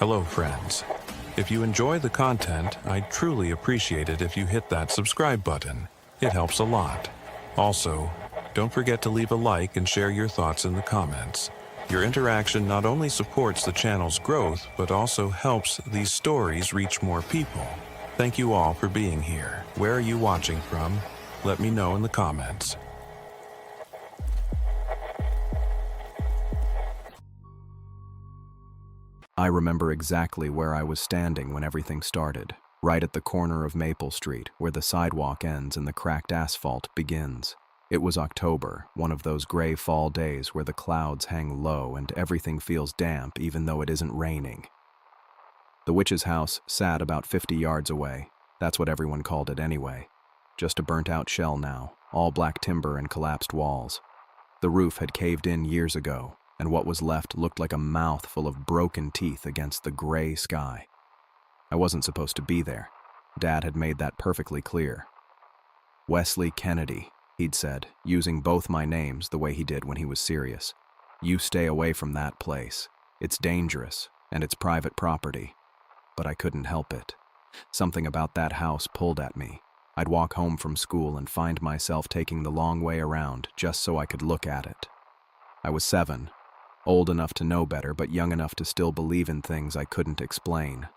Hello, friends. If you enjoy the content, I'd truly appreciate it if you hit that subscribe button. It helps a lot. Also, don't forget to leave a like and share your thoughts in the comments. Your interaction not only supports the channel's growth, but also helps these stories reach more people. Thank you all for being here. Where are you watching from? Let me know in the comments. I remember exactly where I was standing when everything started, right at the corner of Maple Street, where the sidewalk ends and the cracked asphalt begins. It was October, one of those gray fall days where the clouds hang low and everything feels damp even though it isn't raining. The witch's house sat about 50 yards away. That's what everyone called it anyway. Just a burnt-out shell now, all black timber and collapsed walls. The roof had caved in years ago, and what was left looked like a mouth full of broken teeth against the gray sky. I wasn't supposed to be there. Dad had made that perfectly clear. Wesley Kennedy, he'd said, using both my names the way he did when he was serious. You stay away from that place. It's dangerous, and it's private property. But I couldn't help it. Something about that house pulled at me. I'd walk home from school and find myself taking the long way around just so I could look at it. I was 7. Old enough to know better, but young enough to still believe in things I couldn't explain.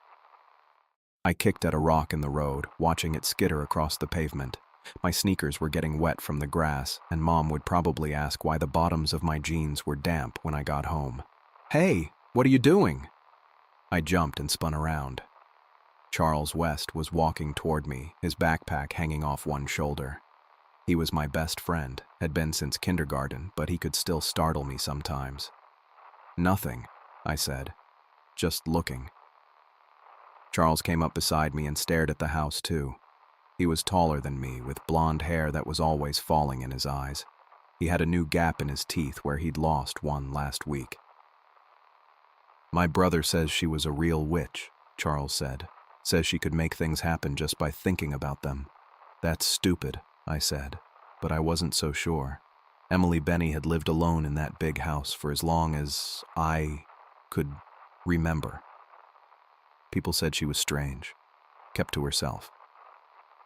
I kicked at a rock in the road, watching it skitter across the pavement. My sneakers were getting wet from the grass, and Mom would probably ask why the bottoms of my jeans were damp when I got home. "Hey, what are you doing?" I jumped and spun around. Charles West was walking toward me, his backpack hanging off one shoulder. He was my best friend, had been since kindergarten, but he could still startle me sometimes. "Nothing," I said. "Just looking." Charles came up beside me and stared at the house too. He was taller than me, with blonde hair that was always falling in his eyes. He had a new gap in his teeth where he'd lost one last week. "My brother says she was a real witch," Charles said. "Says she could make things happen just by thinking about them." "That's stupid," I said, but I wasn't so sure. Emily Benny had lived alone in that big house for as long as I could remember. People said she was strange, kept to herself.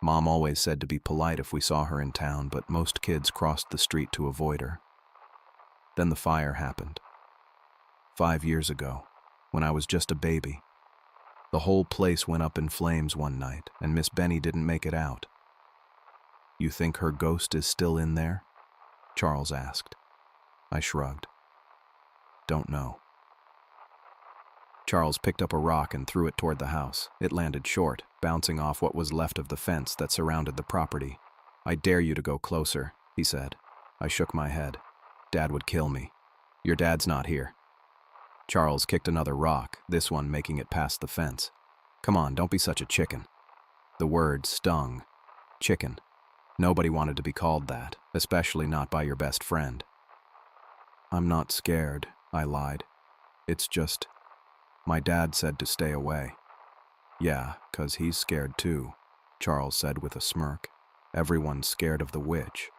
Mom always said to be polite if we saw her in town, but most kids crossed the street to avoid her. Then the fire happened. 5 years ago, when I was just a baby. The whole place went up in flames one night, and Miss Benny didn't make it out. "You think her ghost is still in there?" Charles asked. I shrugged. "Don't know." Charles picked up a rock and threw it toward the house. It landed short, bouncing off what was left of the fence that surrounded the property. "I dare you to go closer," he said. I shook my head. "Dad would kill me." "Your dad's not here." Charles kicked another rock, this one making it past the fence. "Come on, don't be such a chicken." The word stung. Chicken. Nobody wanted to be called that, especially not by your best friend. "I'm not scared," I lied. "It's just, my dad said to stay away." "Yeah, 'cause he's scared too," Charles said with a smirk. "Everyone's scared of the witch."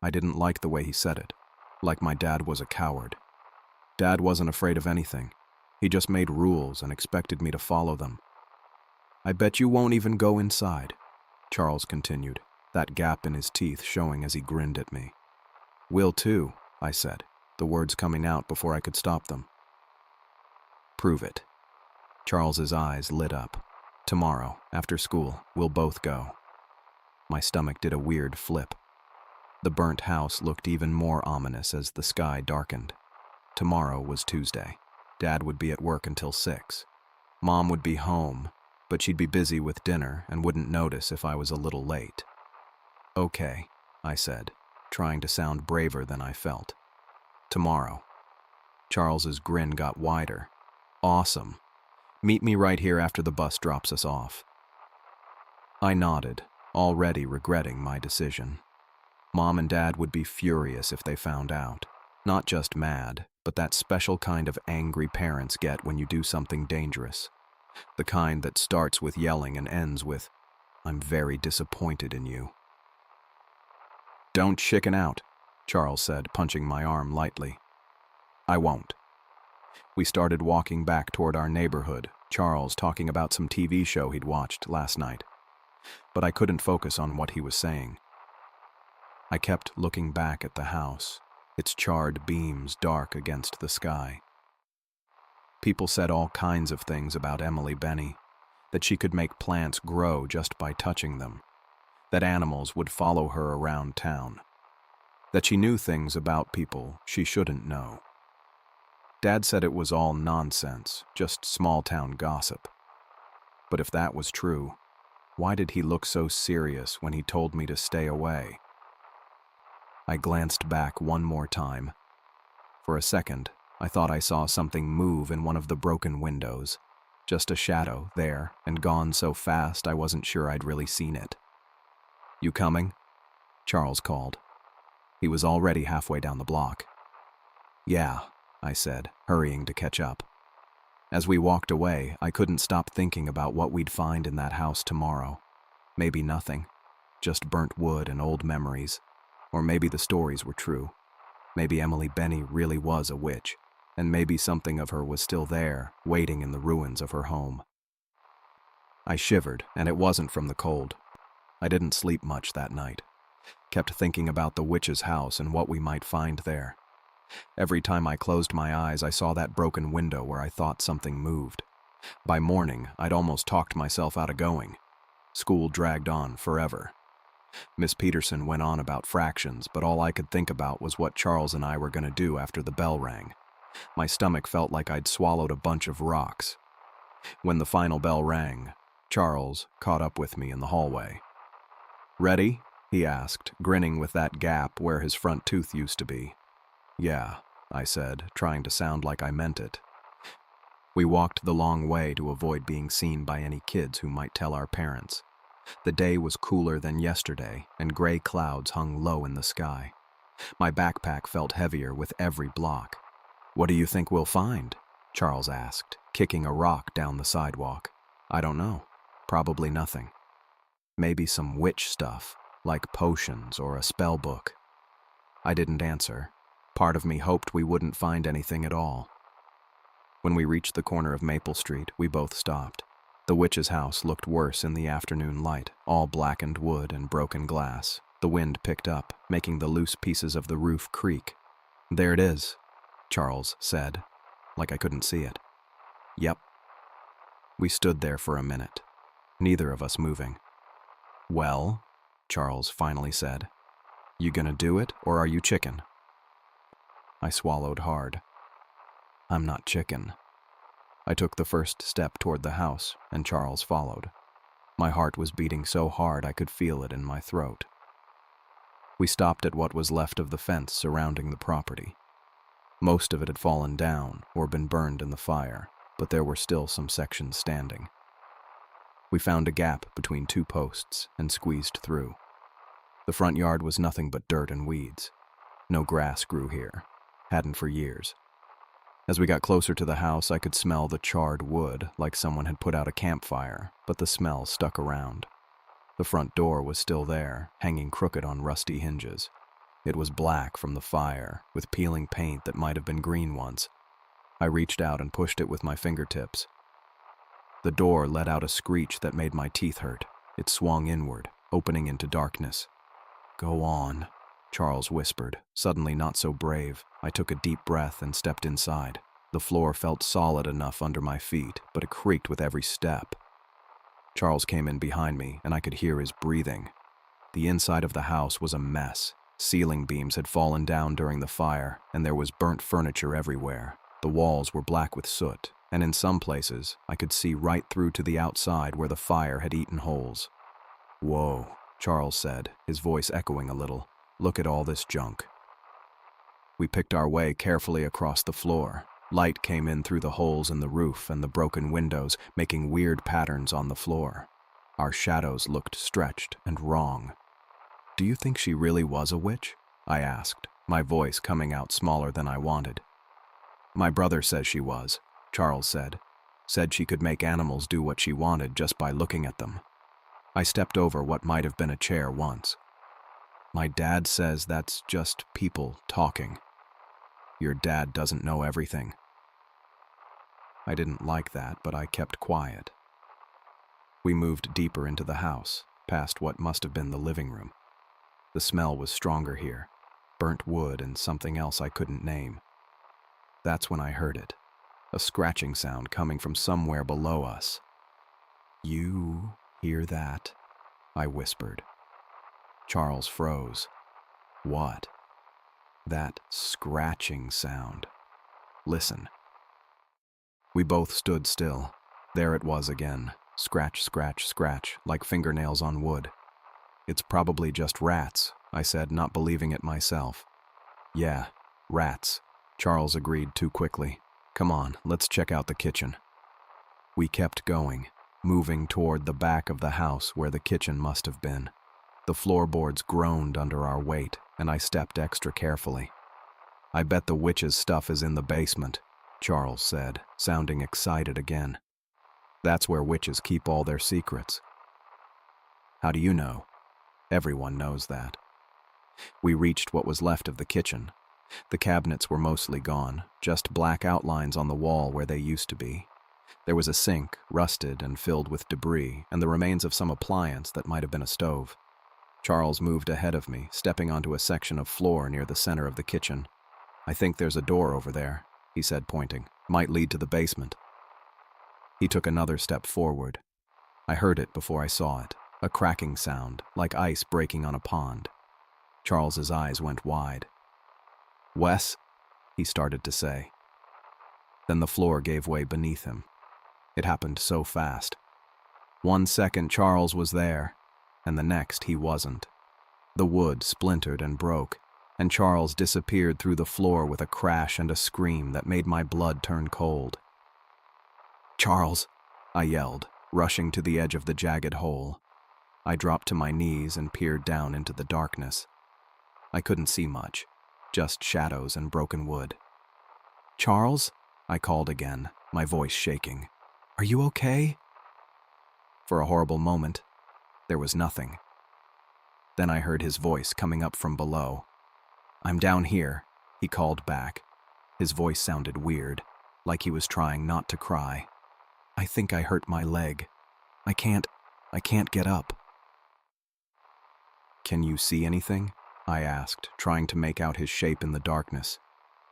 I didn't like the way he said it, like my dad was a coward. Dad wasn't afraid of anything. He just made rules and expected me to follow them. "I bet you won't even go inside," Charles continued, that gap in his teeth showing as he grinned at me. "Will too," I said, the words coming out before I could stop them. "Prove it." Charles's eyes lit up. "Tomorrow, after school, we'll both go." My stomach did a weird flip. The burnt house looked even more ominous as the sky darkened. Tomorrow was Tuesday. Dad would be at work until 6. Mom would be home, but she'd be busy with dinner and wouldn't notice if I was a little late. "Okay," I said, trying to sound braver than I felt. "Tomorrow." Charles's grin got wider. "Awesome. Meet me right here after the bus drops us off." I nodded, already regretting my decision. Mom and Dad would be furious if they found out. Not just mad, but that special kind of angry parents get when you do something dangerous. The kind that starts with yelling and ends with, "I'm very disappointed in you." "Don't chicken out," Charles said, punching my arm lightly. "I won't." We started walking back toward our neighborhood, Charles talking about some TV show he'd watched last night. But I couldn't focus on what he was saying. I kept looking back at the house, its charred beams dark against the sky. People said all kinds of things about Emily Benny, that she could make plants grow just by touching them, that animals would follow her around town, that she knew things about people she shouldn't know. Dad said it was all nonsense, just small-town gossip. But if that was true, why did he look so serious when he told me to stay away? I glanced back one more time. For a second, I thought I saw something move in one of the broken windows. Just a shadow there, and gone so fast I wasn't sure I'd really seen it. "You coming?" Charles called. He was already halfway down the block. "Yeah," I said, hurrying to catch up. As we walked away, I couldn't stop thinking about what we'd find in that house tomorrow. Maybe nothing, just burnt wood and old memories. Or maybe the stories were true. Maybe Emily Benny really was a witch, and maybe something of her was still there, waiting in the ruins of her home. I shivered, and it wasn't from the cold. I didn't sleep much that night. Kept thinking about the witch's house and what we might find there. Every time I closed my eyes, I saw that broken window where I thought something moved. By morning, I'd almost talked myself out of going. School dragged on forever. Miss Peterson went on about fractions, but all I could think about was what Charles and I were going to do after the bell rang. My stomach felt like I'd swallowed a bunch of rocks. When the final bell rang, Charles caught up with me in the hallway. "Ready?" he asked, grinning with that gap where his front tooth used to be. "Yeah," I said, trying to sound like I meant it. We walked the long way to avoid being seen by any kids who might tell our parents. The day was cooler than yesterday, and gray clouds hung low in the sky. My backpack felt heavier with every block. "What do you think we'll find?" Charles asked, kicking a rock down the sidewalk. "I don't know. Probably nothing. Maybe some witch stuff, like potions or a spell book." I didn't answer. Part of me hoped we wouldn't find anything at all. When we reached the corner of Maple Street, we both stopped. The witch's house looked worse in the afternoon light, all blackened wood and broken glass. The wind picked up, making the loose pieces of the roof creak. "There it is," Charles said, like I couldn't see it. "Yep." We stood there for a minute, neither of us moving. "Well," Charles finally said, "you gonna do it, or are you chicken?" I swallowed hard. "I'm not chicken." I took the first step toward the house, and Charles followed. My heart was beating so hard I could feel it in my throat. We stopped at what was left of the fence surrounding the property. Most of it had fallen down or been burned in the fire, but there were still some sections standing. We found a gap between two posts and squeezed through. The front yard was nothing but dirt and weeds. No grass grew here, hadn't for years. As we got closer to the house, I could smell the charred wood, like someone had put out a campfire, but the smell stuck around. The front door was still there, hanging crooked on rusty hinges. It was black from the fire, with peeling paint that might have been green once. I reached out and pushed it with my fingertips. The door let out a screech that made my teeth hurt. It swung inward, opening into darkness. "Go on," Charles whispered, suddenly not so brave. I took a deep breath and stepped inside. The floor felt solid enough under my feet, but it creaked with every step. Charles came in behind me, and I could hear his breathing. The inside of the house was a mess. Ceiling beams had fallen down during the fire, and there was burnt furniture everywhere. The walls were black with soot, and in some places, I could see right through to the outside where the fire had eaten holes. "Whoa," Charles said, his voice echoing a little. "Look at all this junk." We picked our way carefully across the floor. Light came in through the holes in the roof and the broken windows, making weird patterns on the floor. Our shadows looked stretched and wrong. "Do you think she really was a witch?" I asked, my voice coming out smaller than I wanted. "My brother says she was," Charles said. "Said she could make animals do what she wanted just by looking at them." I stepped over what might have been a chair once. "My dad says that's just people talking." "Your dad doesn't know everything." I didn't like that, but I kept quiet. We moved deeper into the house, past what must have been the living room. The smell was stronger here, burnt wood and something else I couldn't name. That's when I heard it, a scratching sound coming from somewhere below us. "You hear that?" I whispered. Charles froze. "What?" "That scratching sound. Listen." We both stood still. There it was again. Scratch, scratch, scratch, like fingernails on wood. "It's probably just rats," I said, not believing it myself. "Yeah, rats," Charles agreed too quickly. "Come on, let's check out the kitchen." We kept going, moving toward the back of the house where the kitchen must have been. The floorboards groaned under our weight, and I stepped extra carefully. "I bet the witch's stuff is in the basement," Charles said, sounding excited again. "That's where witches keep all their secrets." "How do you know?" "Everyone knows that." We reached what was left of the kitchen. The cabinets were mostly gone, just black outlines on the wall where they used to be. There was a sink, rusted and filled with debris, and the remains of some appliance that might have been a stove. Charles moved ahead of me, stepping onto a section of floor near the center of the kitchen. "I think there's a door over there," he said, pointing. "Might lead to the basement." He took another step forward. I heard it before I saw it, a cracking sound, like ice breaking on a pond. Charles's eyes went wide. "Wes," he started to say. Then the floor gave way beneath him. It happened so fast. 1 second Charles was there, and the next he wasn't. The wood splintered and broke, and Charles disappeared through the floor with a crash and a scream that made my blood turn cold. "Charles," I yelled, rushing to the edge of the jagged hole. I dropped to my knees and peered down into the darkness. I couldn't see much, just shadows and broken wood. "Charles?" I called again, my voice shaking. "Are you okay?" For a horrible moment, there was nothing. Then I heard his voice coming up from below. "I'm down here," he called back. His voice sounded weird, like he was trying not to cry. "I think I hurt my leg. I can't get up." "Can you see anything?" I asked, trying to make out his shape in the darkness.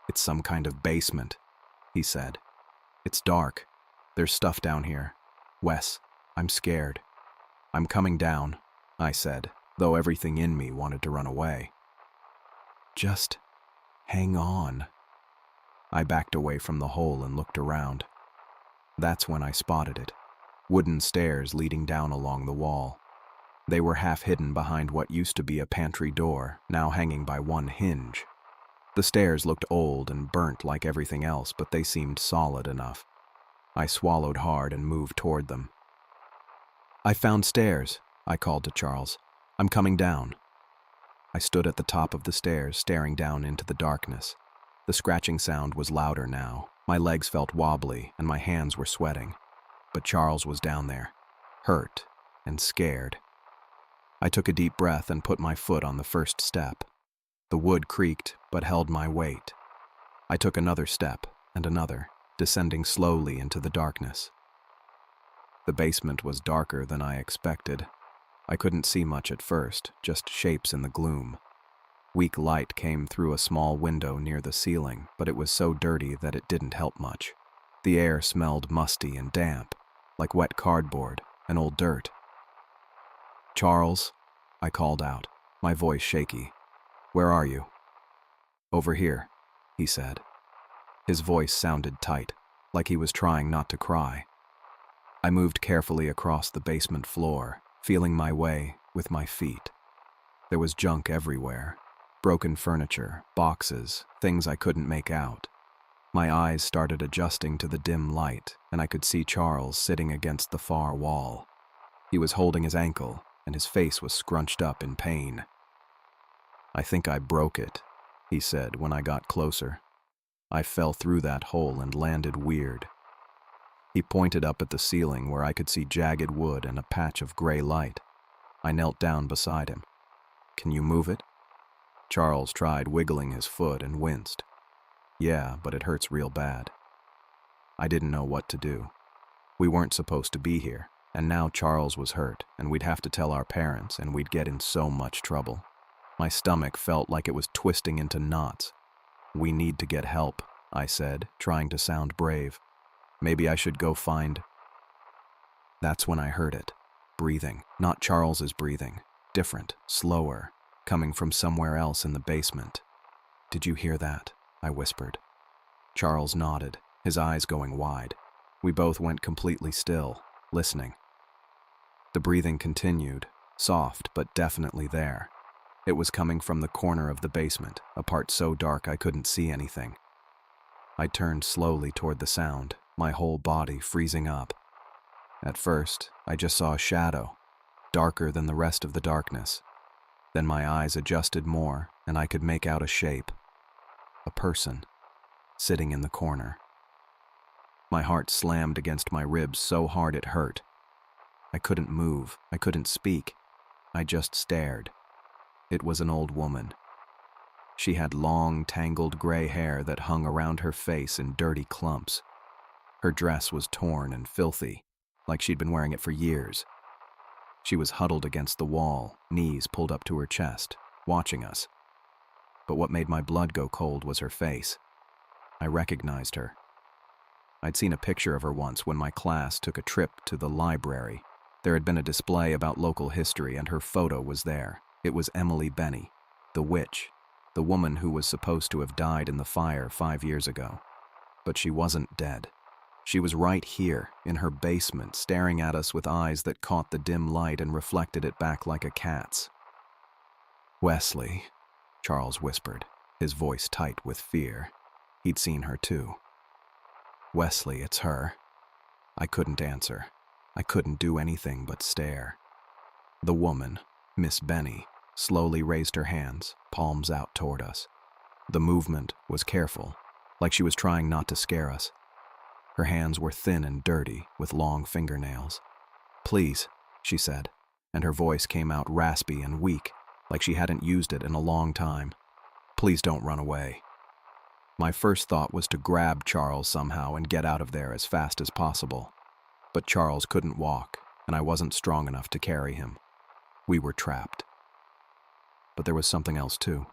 "It's some kind of basement," he said. "It's dark. There's stuff down here. Wes, I'm scared." "I'm coming down," I said, though everything in me wanted to run away. "Just hang on." I backed away from the hole and looked around. That's when I spotted it. Wooden stairs leading down along the wall. They were half hidden behind what used to be a pantry door, now hanging by one hinge. The stairs looked old and burnt like everything else, but they seemed solid enough. I swallowed hard and moved toward them. "I found stairs," I called to Charles. "I'm coming down." I stood at the top of the stairs, staring down into the darkness. The scratching sound was louder now. My legs felt wobbly, and my hands were sweating. But Charles was down there, hurt and scared. I took a deep breath and put my foot on the first step. The wood creaked, but held my weight. I took another step, and another, descending slowly into the darkness. The basement was darker than I expected. I couldn't see much at first, just shapes in the gloom. Weak light came through a small window near the ceiling, but it was so dirty that it didn't help much. The air smelled musty and damp, like wet cardboard and old dirt. "Charles," I called out, my voice shaky. "Where are you?" "Over here," he said. His voice sounded tight, like he was trying not to cry. I moved carefully across the basement floor, feeling my way with my feet. There was junk everywhere. Broken furniture, boxes, things I couldn't make out. My eyes started adjusting to the dim light, and I could see Charles sitting against the far wall. He was holding his ankle, and his face was scrunched up in pain. "I think I broke it," he said when I got closer. "I fell through that hole and landed weird." He pointed up at the ceiling where I could see jagged wood and a patch of gray light. I knelt down beside him. "Can you move it?" Charles tried wiggling his foot and winced. "Yeah, but it hurts real bad." I didn't know what to do. We weren't supposed to be here, and now Charles was hurt, and we'd have to tell our parents, and we'd get in so much trouble. My stomach felt like it was twisting into knots. "We need to get help," I said, trying to sound brave. "Maybe I should go find—" That's when I heard it. Breathing. Not Charles's breathing. Different, slower, coming from somewhere else in the basement. "Did you hear that?" I whispered. Charles nodded, his eyes going wide. We both went completely still, listening. The breathing continued, soft but definitely there. It was coming from the corner of the basement, a part so dark I couldn't see anything. I turned slowly toward the sound, my whole body freezing up. At first, I just saw a shadow, darker than the rest of the darkness. Then my eyes adjusted more, and I could make out a shape. A person, sitting in the corner. My heart slammed against my ribs so hard it hurt. I couldn't move, I couldn't speak. I just stared. It was an old woman. She had long, tangled gray hair that hung around her face in dirty clumps. Her dress was torn and filthy, like she'd been wearing it for years. She was huddled against the wall, knees pulled up to her chest, watching us. But what made my blood go cold was her face. I recognized her. I'd seen a picture of her once when my class took a trip to the library. There had been a display about local history, and her photo was there. It was Emily Benny, the witch, the woman who was supposed to have died in the fire 5 years ago. But she wasn't dead. She was right here, in her basement, staring at us with eyes that caught the dim light and reflected it back like a cat's. "Wesley," Charles whispered, his voice tight with fear. He'd seen her too. "Wesley, it's her." I couldn't answer. I couldn't do anything but stare. The woman, Miss Benny, slowly raised her hands, palms out toward us. The movement was careful, like she was trying not to scare us. Her hands were thin and dirty, with long fingernails. "Please," she said, and her voice came out raspy and weak, like she hadn't used it in a long time. "Please don't run away." My first thought was to grab Charles somehow and get out of there as fast as possible. But Charles couldn't walk, and I wasn't strong enough to carry him. We were trapped. But there was something else too.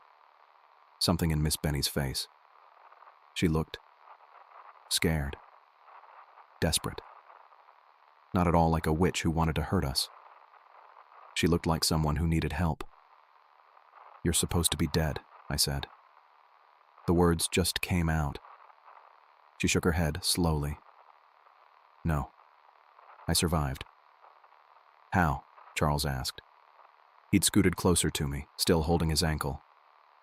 Something in Miss Benny's face. She looked scared, desperate. Not at all like a witch who wanted to hurt us. She looked like someone who needed help. "You're supposed to be dead," I said. The words just came out. She shook her head slowly. "No, I survived." "How?" Charles asked. He'd scooted closer to me, still holding his ankle.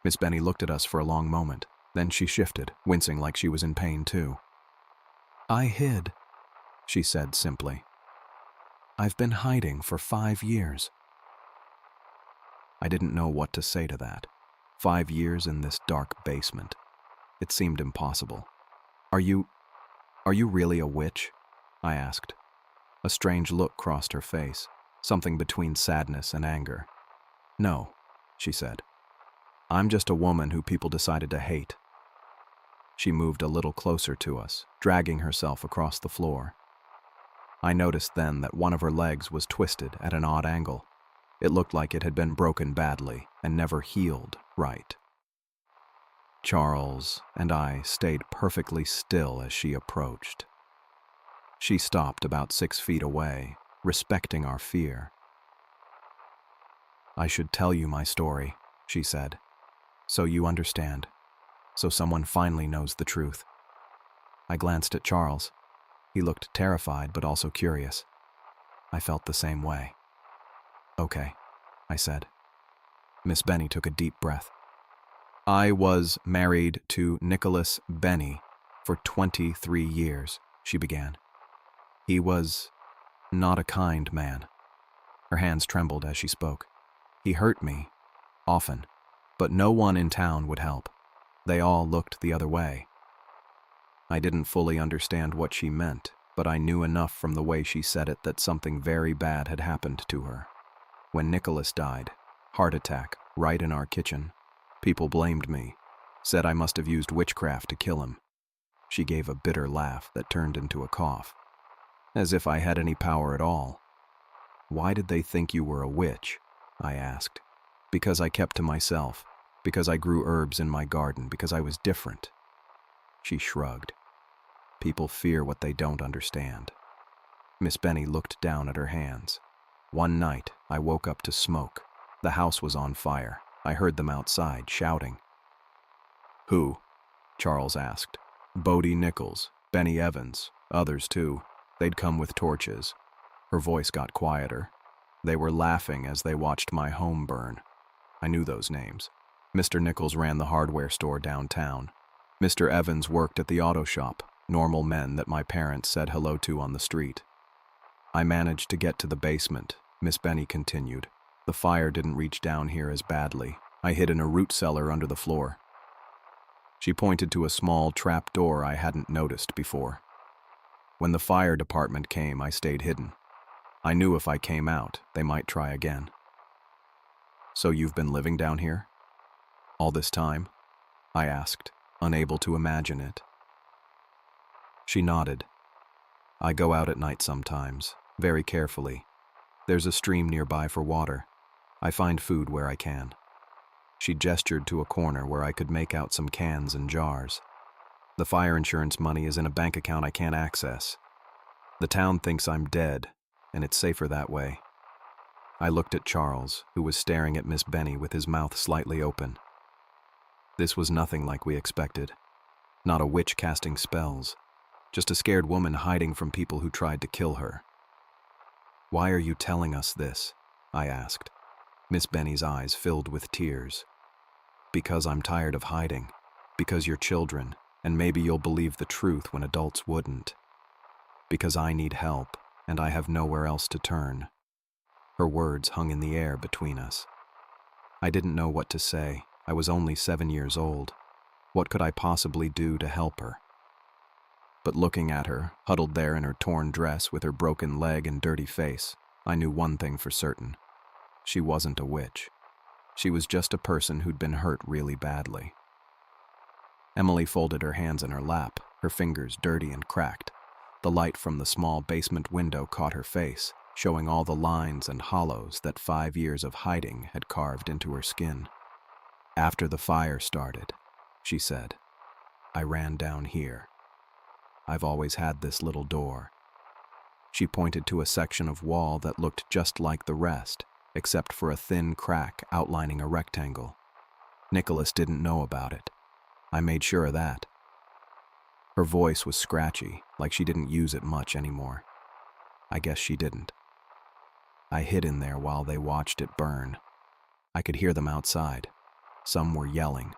Miss Benny looked at us for a long moment. Then she shifted, wincing like she was in pain too. "I hid," she said simply. "I've been hiding for 5 years." I didn't know what to say to that. 5 years in this dark basement. It seemed impossible. Are you really a witch?" I asked. A strange look crossed her face, something between sadness and anger. "No," she said. "I'm just a woman who people decided to hate." She moved a little closer to us, dragging herself across the floor. I noticed then that one of her legs was twisted at an odd angle. It looked like it had been broken badly and never healed right. Charles and I stayed perfectly still as she approached. She stopped about 6 feet away, respecting our fear. "I should tell you my story," she said, "so you understand, so someone finally knows the truth." I glanced at Charles. He looked terrified but also curious. I felt the same way. "Okay," I said. Miss Benny took a deep breath. "I was married to Nicholas Benny for 23 years, she began. "He was not a kind man." Her hands trembled as she spoke. "He hurt me, often, but no one in town would help. They all looked the other way." I didn't fully understand what she meant, but I knew enough from the way she said it that something very bad had happened to her. When Nicholas died, heart attack, right in our kitchen, people blamed me, said I must have used witchcraft to kill him. She gave a bitter laugh that turned into a cough. As if I had any power at all. Why did they think you were a witch? I asked. Because I kept to myself. Because I grew herbs in my garden. Because I was different. She shrugged. People fear what they don't understand. Miss Benny looked down at her hands. One night, I woke up to smoke. The house was on fire. I heard them outside, shouting. Who? Charles asked. Bodie Nichols, Benny Evans, others too. They'd come with torches. Her voice got quieter. They were laughing as they watched my home burn. I knew those names. Mr. Nichols ran the hardware store downtown. Mr. Evans worked at the auto shop, normal men that my parents said hello to on the street. I managed to get to the basement, Miss Benny continued. The fire didn't reach down here as badly. I hid in a root cellar under the floor. She pointed to a small trap door I hadn't noticed before. When the fire department came, I stayed hidden. I knew if I came out, they might try again. So you've been living down here? All this time? I asked, unable to imagine it. She nodded. I go out at night sometimes, very carefully. There's a stream nearby for water. I find food where I can. She gestured to a corner where I could make out some cans and jars. The fire insurance money is in a bank account I can't access. The town thinks I'm dead, and it's safer that way. I looked at Charles, who was staring at Miss Benny with his mouth slightly open. This was nothing like we expected. Not a witch casting spells. Just a scared woman hiding from people who tried to kill her. Why are you telling us this? I asked. Miss Benny's eyes filled with tears. Because I'm tired of hiding. Because you're children, and maybe you'll believe the truth when adults wouldn't. Because I need help, and I have nowhere else to turn. Her words hung in the air between us. I didn't know what to say. I was only 7 years old. What could I possibly do to help her? But looking at her, huddled there in her torn dress with her broken leg and dirty face, I knew one thing for certain. She wasn't a witch. She was just a person who'd been hurt really badly. Emily folded her hands in her lap, her fingers dirty and cracked. The light from the small basement window caught her face, showing all the lines and hollows that 5 years of hiding had carved into her skin. After the fire started, she said, I ran down here. I've always had this little door. She pointed to a section of wall that looked just like the rest, except for a thin crack outlining a rectangle. Nicholas didn't know about it. I made sure of that. Her voice was scratchy, like she didn't use it much anymore. I guess she didn't. I hid in there while they watched it burn. I could hear them outside. Some were yelling.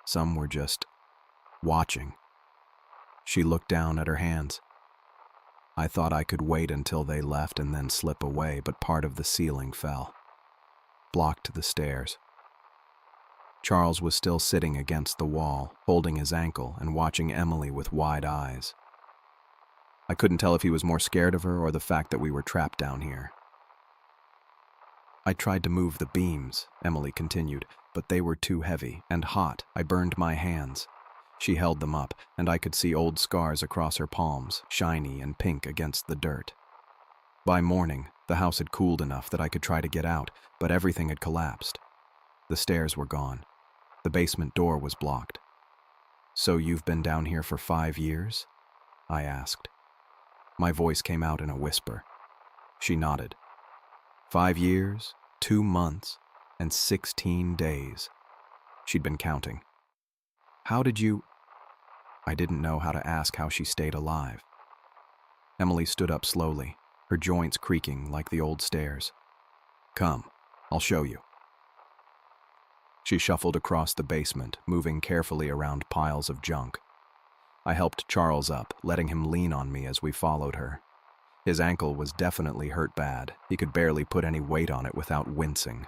Some were just watching. She looked down at her hands. I thought I could wait until they left and then slip away, but part of the ceiling fell. Blocked the stairs. Charles was still sitting against the wall, holding his ankle and watching Emily with wide eyes. I couldn't tell if he was more scared of her or the fact that we were trapped down here. I tried to move the beams, Emily continued, but they were too heavy and hot. I burned my hands. She held them up, and I could see old scars across her palms, shiny and pink against the dirt. By morning, the house had cooled enough that I could try to get out, but everything had collapsed. The stairs were gone. The basement door was blocked. So you've been down here for 5 years? I asked. My voice came out in a whisper. She nodded. 5 years, 2 months, and 16 days. She'd been counting. How did you... I didn't know how to ask how she stayed alive. Emily stood up slowly, her joints creaking like the old stairs. Come, I'll show you. She shuffled across the basement, moving carefully around piles of junk. I helped Charles up, letting him lean on me as we followed her. His ankle was definitely hurt bad. He could barely put any weight on it without wincing.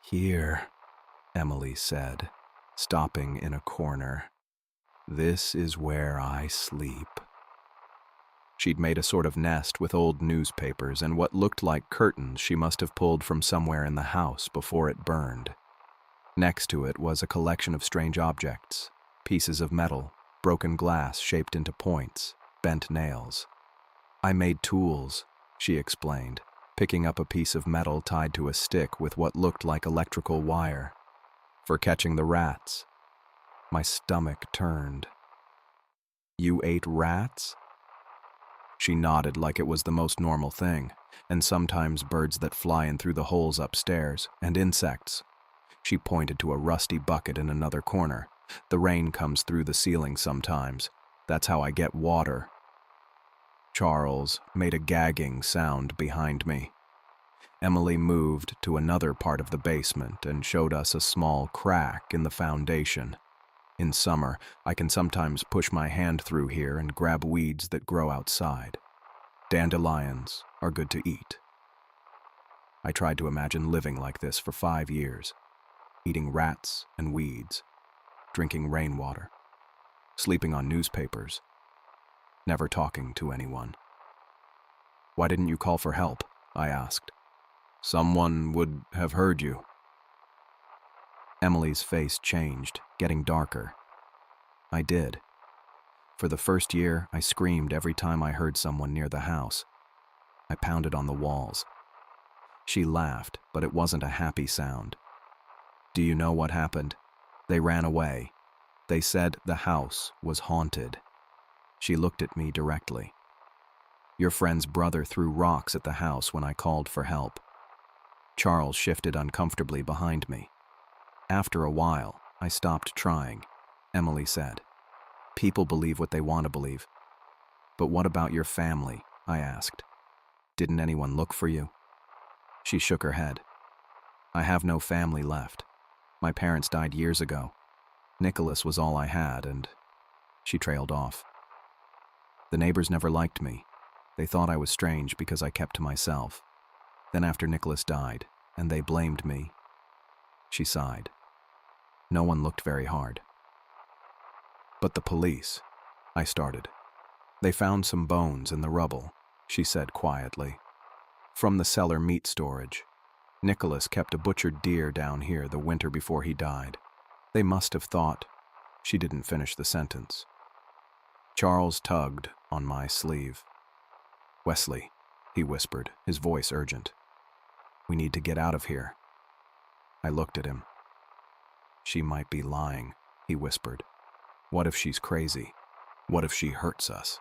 Here, Emily said, stopping in a corner. This is where I sleep. She'd made a sort of nest with old newspapers and what looked like curtains she must have pulled from somewhere in the house before it burned. Next to it was a collection of strange objects, pieces of metal, broken glass shaped into points, bent nails. I made tools, she explained, picking up a piece of metal tied to a stick with what looked like electrical wire. For catching the rats. My stomach turned. You ate rats? She nodded like it was the most normal thing, and sometimes birds that fly in through the holes upstairs, and insects. She pointed to a rusty bucket in another corner. The rain comes through the ceiling sometimes. That's how I get water. Charles made a gagging sound behind me. Emily moved to another part of the basement and showed us a small crack in the foundation. In summer, I can sometimes push my hand through here and grab weeds that grow outside. Dandelions are good to eat. I tried to imagine living like this for 5 years, eating rats and weeds, drinking rainwater, sleeping on newspapers, never talking to anyone. Why didn't you call for help? I asked. Someone would have heard you. Emily's face changed, getting darker. I did. For the first year, I screamed every time I heard someone near the house. I pounded on the walls. She laughed, but it wasn't a happy sound. Do you know what happened? They ran away. They said the house was haunted. She looked at me directly. Your friend's brother threw rocks at the house when I called for help. Charles shifted uncomfortably behind me. After a while, I stopped trying, Emily said. People believe what they want to believe. But what about your family? I asked. Didn't anyone look for you? She shook her head. I have no family left. My parents died years ago. Nicholas was all I had, and she trailed off. The neighbors never liked me. They thought I was strange because I kept to myself. Then after Nicholas died, and they blamed me. She sighed. No one looked very hard. But the police, I started. They found some bones in the rubble, she said quietly. From the cellar meat storage. Nicholas kept a butchered deer down here the winter before he died. They must have thought. She didn't finish the sentence. Charles tugged on my sleeve. Wesley, he whispered, his voice urgent. We need to get out of here. I looked at him. She might be lying, he whispered. What if she's crazy? What if she hurts us?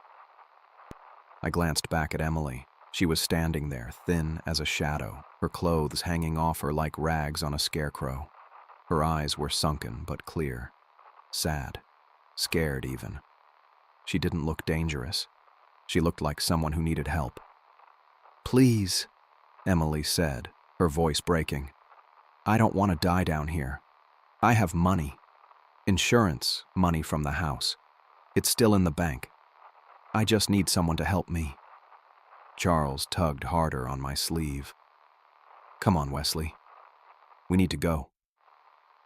I glanced back at Emily. She was standing there, thin as a shadow, her clothes hanging off her like rags on a scarecrow. Her eyes were sunken but clear, sad, scared even. She didn't look dangerous. She looked like someone who needed help. Please, Emily said, her voice breaking. I don't want to die down here. I have money. Insurance money from the house. It's still in the bank. I just need someone to help me. Charles tugged harder on my sleeve. Come on, Wesley. We need to go.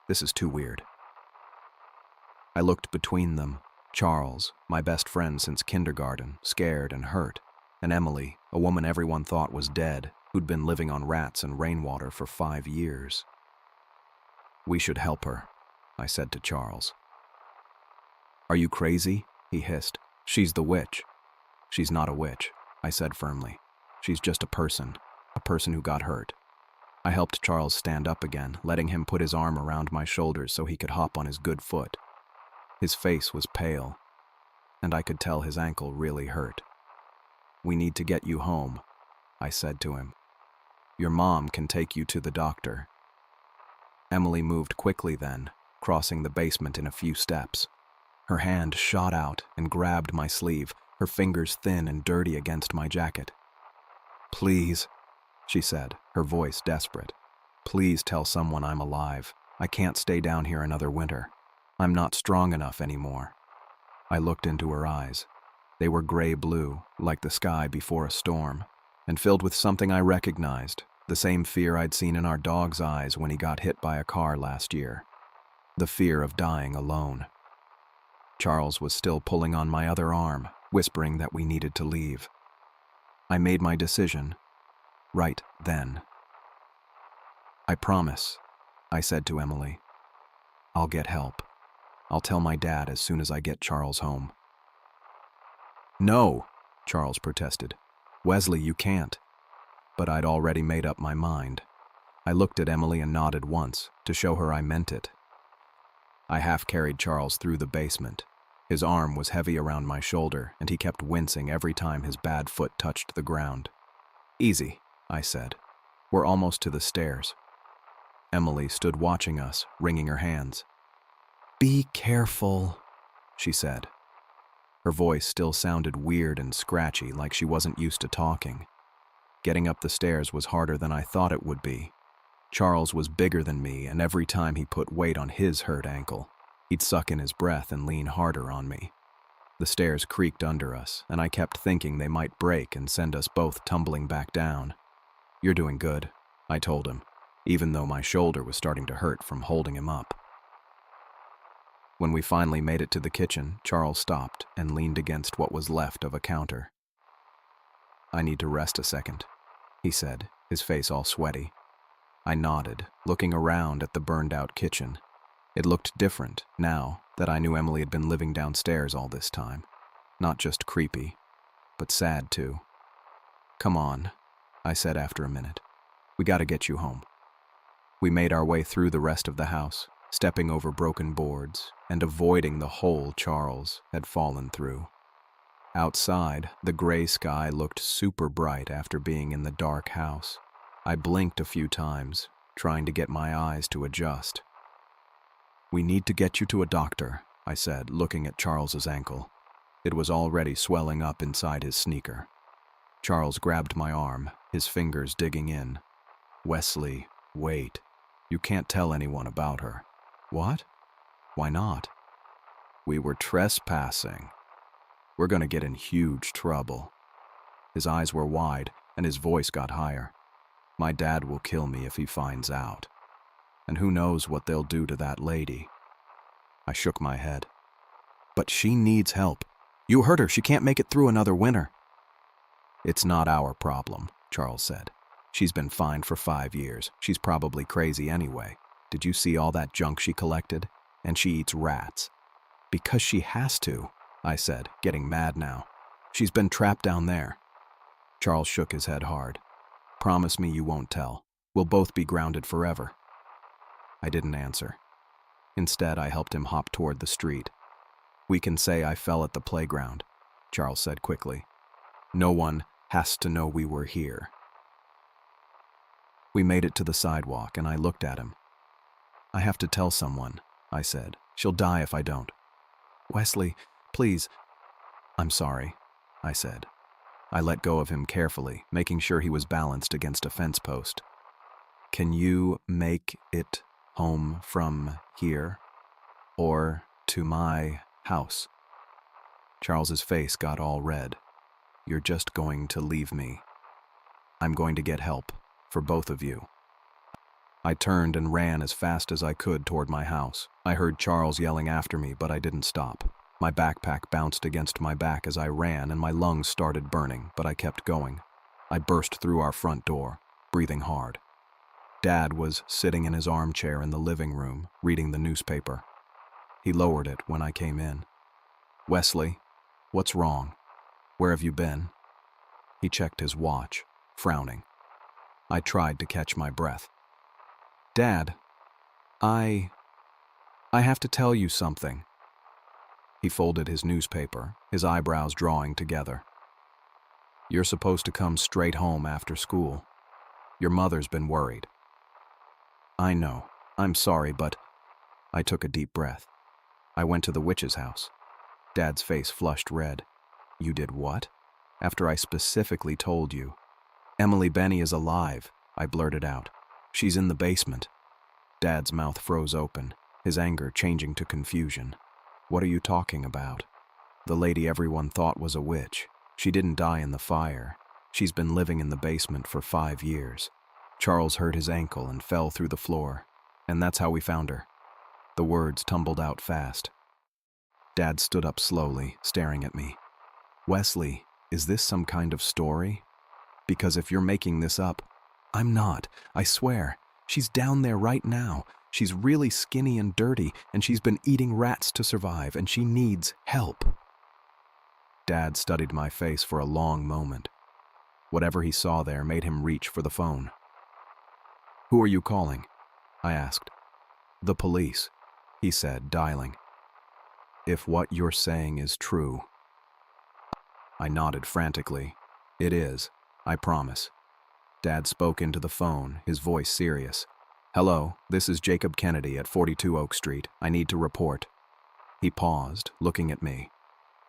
This is too weird. I looked between them. Charles, my best friend since kindergarten, scared and hurt, and Emily, a woman everyone thought was dead, who'd been living on rats and rainwater for 5 years. We should help her, I said to Charles. Are you crazy? He hissed. She's the witch. She's not a witch, I said firmly. She's just a person who got hurt. I helped Charles stand up again, letting him put his arm around my shoulders so he could hop on his good foot. His face was pale, and I could tell his ankle really hurt. We need to get you home, I said to him. Your mom can take you to the doctor. Emily moved quickly then, crossing the basement in a few steps. Her hand shot out and grabbed my sleeve, her fingers thin and dirty against my jacket. Please, she said, her voice desperate. Please tell someone I'm alive. I can't stay down here another winter. I'm not strong enough anymore. I looked into her eyes. They were gray-blue, like the sky before a storm, and filled with something I recognized, the same fear I'd seen in our dog's eyes when he got hit by a car last year. The fear of dying alone. Charles was still pulling on my other arm, whispering that we needed to leave. I made my decision, right then. I promise, I said to Emily. I'll get help. I'll tell my dad as soon as I get Charles home. No, Charles protested. Wesley, you can't. But I'd already made up my mind. I looked at Emily and nodded once, to show her I meant it. I half-carried Charles through the basement. His arm was heavy around my shoulder, and he kept wincing every time his bad foot touched the ground. Easy, I said. We're almost to the stairs. Emily stood watching us, wringing her hands. Be careful, she said. Her voice still sounded weird and scratchy, like she wasn't used to talking. Getting up the stairs was harder than I thought it would be. Charles was bigger than me, and every time he put weight on his hurt ankle, he'd suck in his breath and lean harder on me. The stairs creaked under us, and I kept thinking they might break and send us both tumbling back down. You're doing good, I told him, even though my shoulder was starting to hurt from holding him up. When we finally made it to the kitchen, Charles stopped and leaned against what was left of a counter. I need to rest a second, he said, his face all sweaty. I nodded, looking around at the burned-out kitchen. It looked different now that I knew Emily had been living downstairs all this time. Not just creepy, but sad too. Come on, I said after a minute. We gotta get you home. We made our way through the rest of the house, stepping over broken boards and avoiding the hole Charles had fallen through. Outside, the gray sky looked super bright after being in the dark house. I blinked a few times, trying to get my eyes to adjust. We need to get you to a doctor, I said, looking at Charles's ankle. It was already swelling up inside his sneaker. Charles grabbed my arm, his fingers digging in. Wesley, wait. You can't tell anyone about her. What? Why not? We were trespassing. We're gonna get in huge trouble. His eyes were wide, and his voice got higher. My dad will kill me if he finds out. And who knows what they'll do to that lady. I shook my head. But she needs help. You heard her. She can't make it through another winter. It's not our problem, Charles said. She's been fined for 5 years. She's probably crazy anyway. Did you see all that junk she collected? And she eats rats. Because she has to, I said, getting mad now. She's been trapped down there. Charles shook his head hard. Promise me you won't tell. We'll both be grounded forever. I didn't answer. Instead, I helped him hop toward the street. We can say I fell at the playground, Charles said quickly. No one has to know we were here. We made it to the sidewalk, and I looked at him. I have to tell someone, I said. She'll die if I don't. Wesley, please. I'm sorry, I said. I let go of him carefully, making sure he was balanced against a fence post. Can you make it home from here? Or to my house? Charles's face got all red. You're just going to leave me. I'm going to get help, for both of you. I turned and ran as fast as I could toward my house. I heard Charles yelling after me, but I didn't stop. My backpack bounced against my back as I ran, and my lungs started burning, but I kept going. I burst through our front door, breathing hard. Dad was sitting in his armchair in the living room, reading the newspaper. He lowered it when I came in. Wesley, what's wrong? Where have you been? He checked his watch, frowning. I tried to catch my breath. Dad, I have to tell you something. He folded his newspaper, his eyebrows drawing together. You're supposed to come straight home after school. Your mother's been worried. I know. I'm sorry, but... I took a deep breath. I went to the witch's house. Dad's face flushed red. You did what? After I specifically told you. Emily Benny is alive, I blurted out. She's in the basement. Dad's mouth froze open, his anger changing to confusion. What are you talking about? The lady everyone thought was a witch. She didn't die in the fire. She's been living in the basement for 5 years. Charles hurt his ankle and fell through the floor, and that's how we found her. The words tumbled out fast. Dad stood up slowly, staring at me. Wesley, is this some kind of story? Because if you're making this up, I'm not, I swear. She's down there right now. She's really skinny and dirty, and she's been eating rats to survive, and she needs help. Dad studied my face for a long moment. Whatever he saw there made him reach for the phone. "Who are you calling?" I asked. "The police," he said, dialing. "If what you're saying is true." I nodded frantically. "It is, I promise." Dad spoke into the phone, his voice serious. "Hello, this is Jacob Kennedy at 42 Oak Street. I need to report." He paused, looking at me.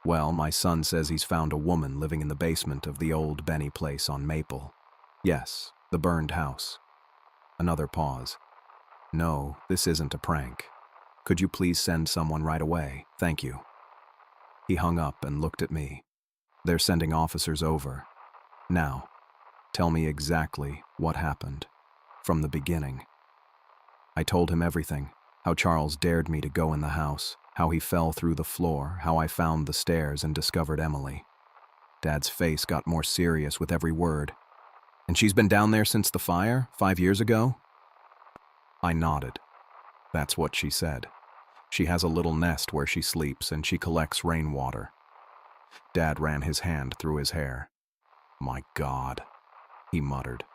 "Well, my son says he's found a woman living in the basement of the old Benny place on Maple." "Yes, the burned house." Another pause. "No, this isn't a prank. Could you please send someone right away? Thank you." He hung up and looked at me. "They're sending officers over. Now, tell me exactly what happened, from the beginning." I told him everything, how Charles dared me to go in the house, how he fell through the floor, how I found the stairs and discovered Emily. Dad's face got more serious with every word. "And she's been down there since the fire, 5 years ago?" I nodded. "That's what she said. She has a little nest where she sleeps and she collects rainwater." Dad ran his hand through his hair. "My God," he muttered.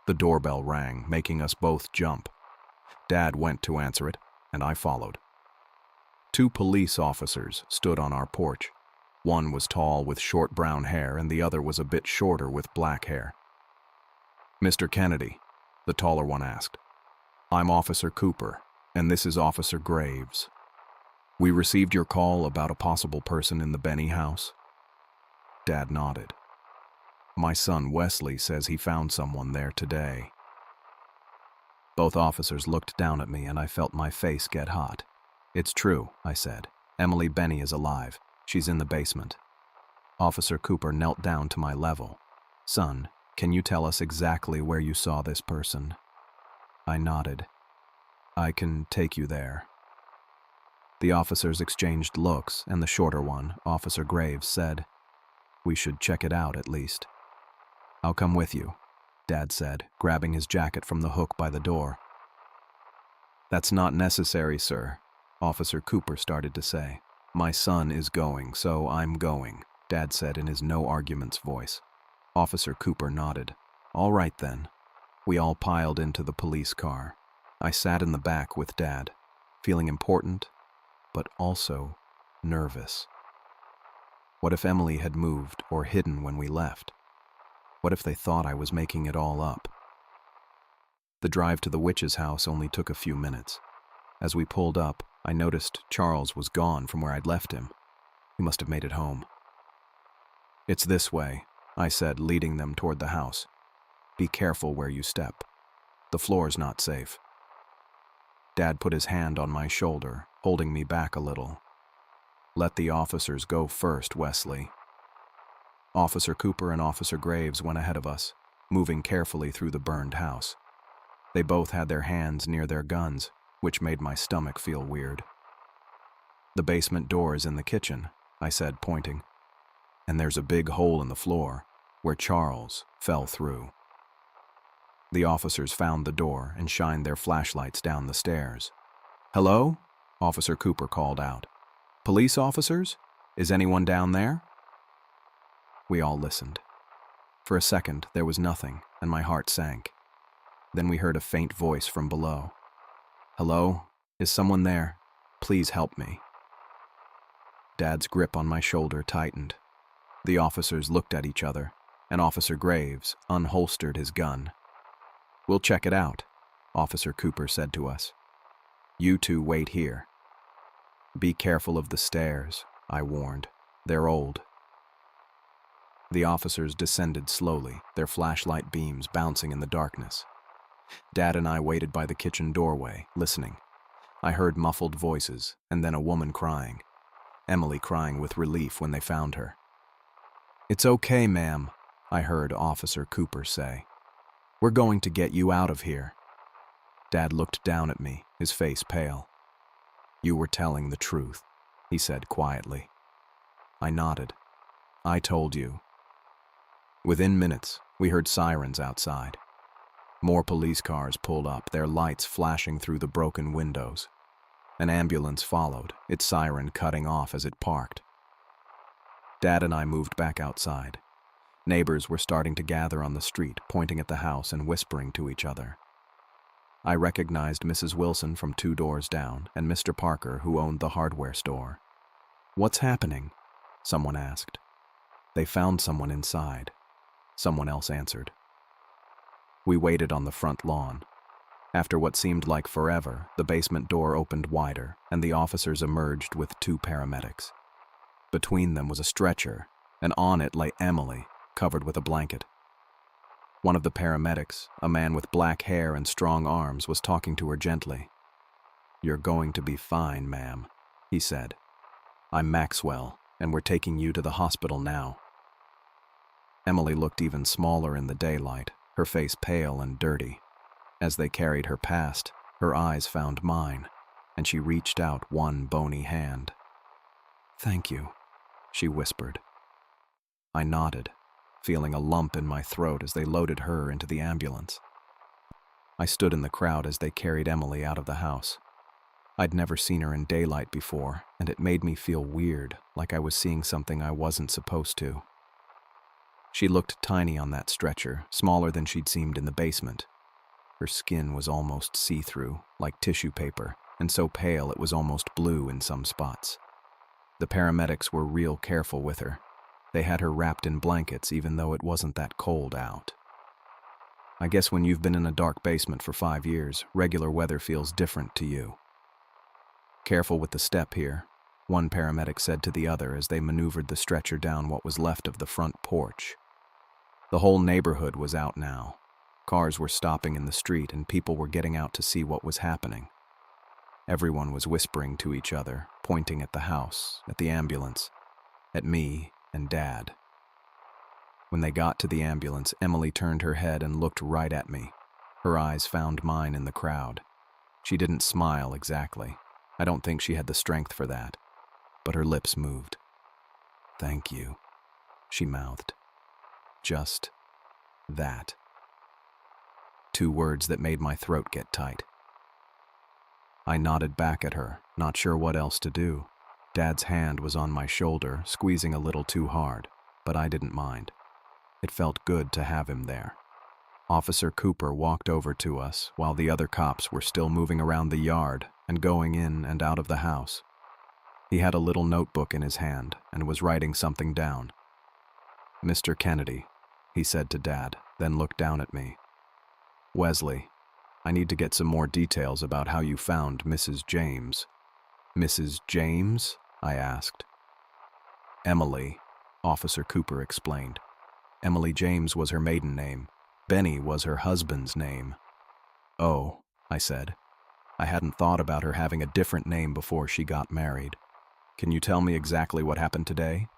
The doorbell rang, making us both jump. Dad went to answer it, and I followed. 2 police officers stood on our porch. One was tall with short brown hair, and the other was a bit shorter with black hair. "Mr. Kennedy," the taller one asked. "I'm Officer Cooper, and this is Officer Graves. We received your call about a possible person in the Benny house." Dad nodded. "My son Wesley says he found someone there today." Both officers looked down at me, and I felt my face get hot. "It's true," I said. "Emily Benny is alive. She's in the basement." Officer Cooper knelt down to my level. "Son, can you tell us exactly where you saw this person?" I nodded. "I can take you there." The officers exchanged looks, and the shorter one, Officer Graves, said, "We should check it out at least." "I'll come with you," Dad said, grabbing his jacket from the hook by the door. "That's not necessary, sir," Officer Cooper started to say. "My son is going, so I'm going," Dad said in his no-arguments voice. Officer Cooper nodded. "All right then." We all piled into the police car. I sat in the back with Dad, feeling important, but also nervous. What if Emily had moved or hidden when we left? What if they thought I was making it all up? The drive to the witch's house only took a few minutes. As we pulled up, I noticed Charles was gone from where I'd left him. He must have made it home. "It's this way," I said, leading them toward the house. "Be careful where you step. The floor's not safe." Dad put his hand on my shoulder, holding me back a little. "Let the officers go first, Wesley." Officer Cooper and Officer Graves went ahead of us, moving carefully through the burned house. They both had their hands near their guns, which made my stomach feel weird. "The basement door is in the kitchen," I said, pointing. "And there's a big hole in the floor, where Charles fell through." The officers found the door and shined their flashlights down the stairs. "Hello?" Officer Cooper called out. "Police officers? Is anyone down there?" We all listened. For a second, there was nothing, and my heart sank. Then we heard a faint voice from below. "Hello? Is someone there? Please help me." Dad's grip on my shoulder tightened. The officers looked at each other, and Officer Graves unholstered his gun. "We'll check it out," Officer Cooper said to us. "You two wait here." "Be careful of the stairs," I warned. "They're old." The officers descended slowly, their flashlight beams bouncing in the darkness. Dad and I waited by the kitchen doorway, listening. I heard muffled voices, and then a woman crying. Emily crying with relief when they found her. "It's okay, ma'am," I heard Officer Cooper say. "We're going to get you out of here." Dad looked down at me, his face pale. "You were telling the truth," he said quietly. I nodded. "I told you." Within minutes, we heard sirens outside. More police cars pulled up, their lights flashing through the broken windows. An ambulance followed, its siren cutting off as it parked. Dad and I moved back outside. Neighbors were starting to gather on the street, pointing at the house and whispering to each other. I recognized Mrs. Wilson from 2 doors down and Mr. Parker, who owned the hardware store. "What's happening?" someone asked. "They found someone inside," someone else answered. We waited on the front lawn. After what seemed like forever, the basement door opened wider and the officers emerged with 2 paramedics. Between them was a stretcher, and on it lay Emily, covered with a blanket. One of the paramedics, a man with black hair and strong arms, was talking to her gently. "You're going to be fine, ma'am," he said. "I'm Maxwell, and we're taking you to the hospital now." Emily looked even smaller in the daylight, her face pale and dirty. As they carried her past, her eyes found mine, and she reached out one bony hand. "Thank you," she whispered. I nodded, feeling a lump in my throat as they loaded her into the ambulance. I stood in the crowd as they carried Emily out of the house. I'd never seen her in daylight before, and it made me feel weird, like I was seeing something I wasn't supposed to. She looked tiny on that stretcher, smaller than she'd seemed in the basement. Her skin was almost see-through, like tissue paper, and so pale it was almost blue in some spots. The paramedics were real careful with her. They had her wrapped in blankets even though it wasn't that cold out. I guess when you've been in a dark basement for 5 years, regular weather feels different to you. "Careful with the step here," one paramedic said to the other as they maneuvered the stretcher down what was left of the front porch. The whole neighborhood was out now. Cars were stopping in the street and people were getting out to see what was happening. Everyone was whispering to each other, pointing at the house, at the ambulance, at me and Dad. When they got to the ambulance, Emily turned her head and looked right at me. Her eyes found mine in the crowd. She didn't smile exactly. I don't think she had the strength for that, but her lips moved. "Thank you," she mouthed. Just that. 2 words that made my throat get tight. I nodded back at her, not sure what else to do. Dad's hand was on my shoulder, squeezing a little too hard, but I didn't mind. It felt good to have him there. Officer Cooper walked over to us while the other cops were still moving around the yard and going in and out of the house. He had a little notebook in his hand and was writing something down. "Mr. Kennedy," he said to Dad, then looked down at me. "Wesley, I need to get some more details about how you found Mrs. James." "Mrs. James?" I asked. "Emily," Officer Cooper explained. "Emily James was her maiden name. Benny was her husband's name." "Oh," I said. I hadn't thought about her having a different name before she got married. "Can you tell me exactly what happened today?"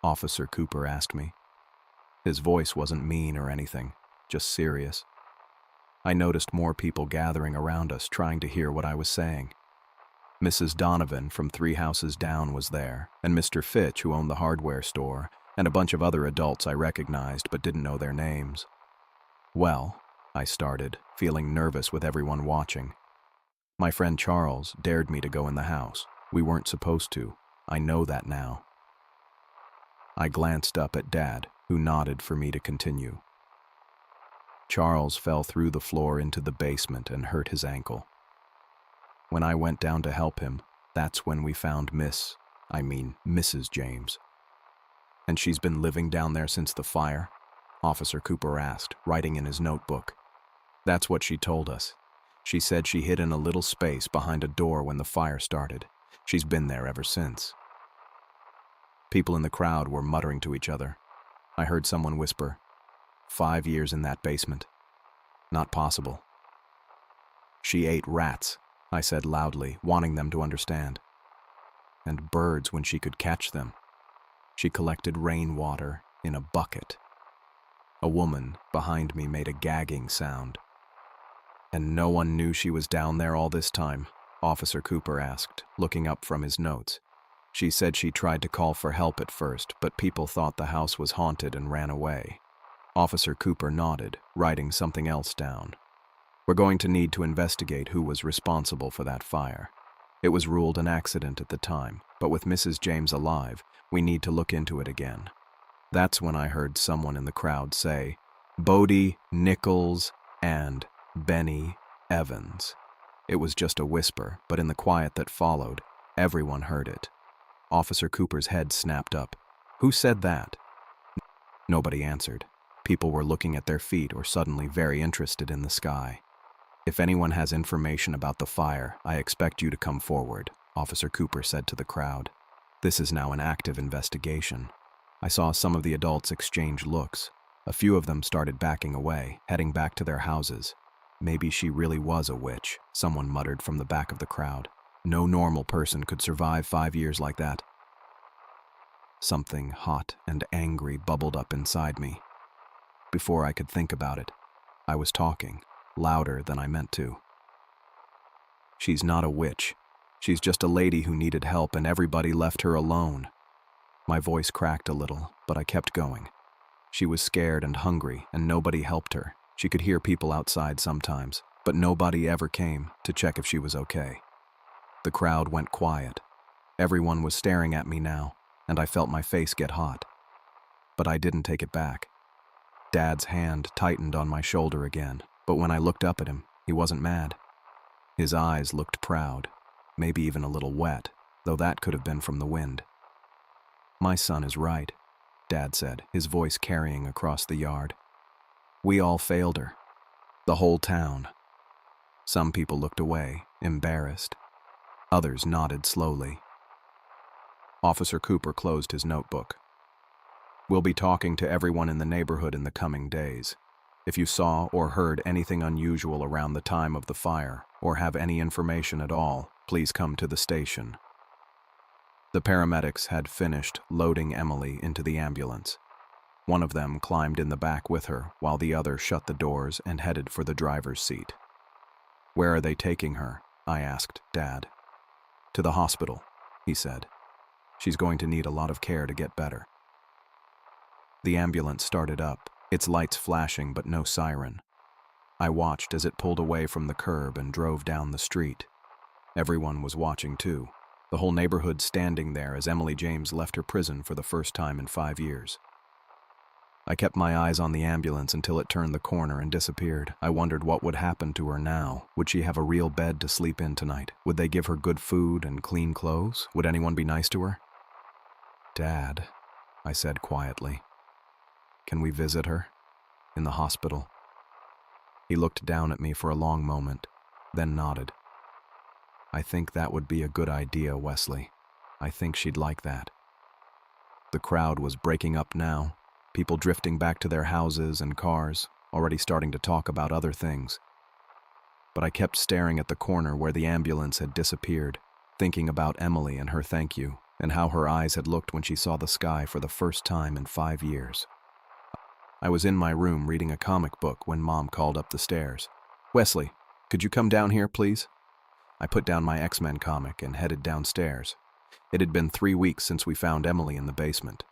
Officer Cooper asked me. His voice wasn't mean or anything, just serious. I noticed more people gathering around us trying to hear what I was saying. Mrs. Donovan from 3 houses down was there, and Mr. Fitch, who owned the hardware store, and a bunch of other adults I recognized but didn't know their names. "Well," I started, feeling nervous with everyone watching. "My friend Charles dared me to go in the house. We weren't supposed to. I know that now." I glanced up at Dad, who nodded for me to continue. "Charles fell through the floor into the basement and hurt his ankle. When I went down to help him, that's when we found Mrs. James." "And she's been living down there since the fire?" Officer Cooper asked, writing in his notebook. "That's what she told us. She said she hid in a little space behind a door when the fire started. She's been there ever since." People in the crowd were muttering to each other. I heard someone whisper, 5 years in that basement. Not possible. "She ate rats," I said loudly, wanting them to understand. "And birds when she could catch them. She collected rainwater in a bucket." A woman behind me made a gagging sound. "And no one knew she was down there all this time?" Officer Cooper asked, looking up from his notes. "She said she tried to call for help at first, but people thought the house was haunted and ran away." Officer Cooper nodded, writing something else down. We're going to need to investigate who was responsible for that fire. It was ruled an accident at the time, but with Mrs. James alive, we need to look into it again. That's when I heard someone in the crowd say, Bodie Nichols and Benny Evans. It was just a whisper, but in the quiet that followed, everyone heard it. Officer Cooper's head snapped up. Who said that? Nobody answered. People were looking at their feet or suddenly very interested in the sky. If anyone has information about the fire, I expect you to come forward, Officer Cooper said to the crowd. This is now an active investigation. I saw some of the adults exchange looks. A few of them started backing away, heading back to their houses. Maybe she really was a witch, someone muttered from the back of the crowd. No normal person could survive 5 years like that. Something hot and angry bubbled up inside me. Before I could think about it, I was talking, louder than I meant to. She's not a witch. She's just a lady who needed help and everybody left her alone. My voice cracked a little, but I kept going. She was scared and hungry, and nobody helped her. She could hear people outside sometimes, but nobody ever came to check if she was okay. The crowd went quiet. Everyone was staring at me now, and I felt my face get hot. But I didn't take it back. Dad's hand tightened on my shoulder again, but when I looked up at him, he wasn't mad. His eyes looked proud, maybe even a little wet, though that could have been from the wind. My son is right, Dad said, his voice carrying across the yard. We all failed her. The whole town. Some people looked away, embarrassed. Others nodded slowly. Officer Cooper closed his notebook. We'll be talking to everyone in the neighborhood in the coming days. If you saw or heard anything unusual around the time of the fire, or have any information at all, please come to the station. The paramedics had finished loading Emily into the ambulance. One of them climbed in the back with her, while the other shut the doors and headed for the driver's seat. Where are they taking her? I asked Dad. To the hospital, he said. She's going to need a lot of care to get better. The ambulance started up, its lights flashing but no siren. I watched as it pulled away from the curb and drove down the street. Everyone was watching too, the whole neighborhood standing there as Emily James left her prison for the first time in 5 years. I kept my eyes on the ambulance until it turned the corner and disappeared. I wondered what would happen to her now. Would she have a real bed to sleep in tonight? Would they give her good food and clean clothes? Would anyone be nice to her? Dad, I said quietly. Can we visit her? In the hospital? He looked down at me for a long moment, then nodded. I think that would be a good idea, Wesley. I think she'd like that. The crowd was breaking up now, people drifting back to their houses and cars, already starting to talk about other things. But I kept staring at the corner where the ambulance had disappeared, thinking about Emily and her thank you, and how her eyes had looked when she saw the sky for the first time in 5 years. I was in my room reading a comic book when Mom called up the stairs. Wesley, could you come down here, please? I put down my X-Men comic and headed downstairs. It had been 3 weeks since we found Emily in the basement.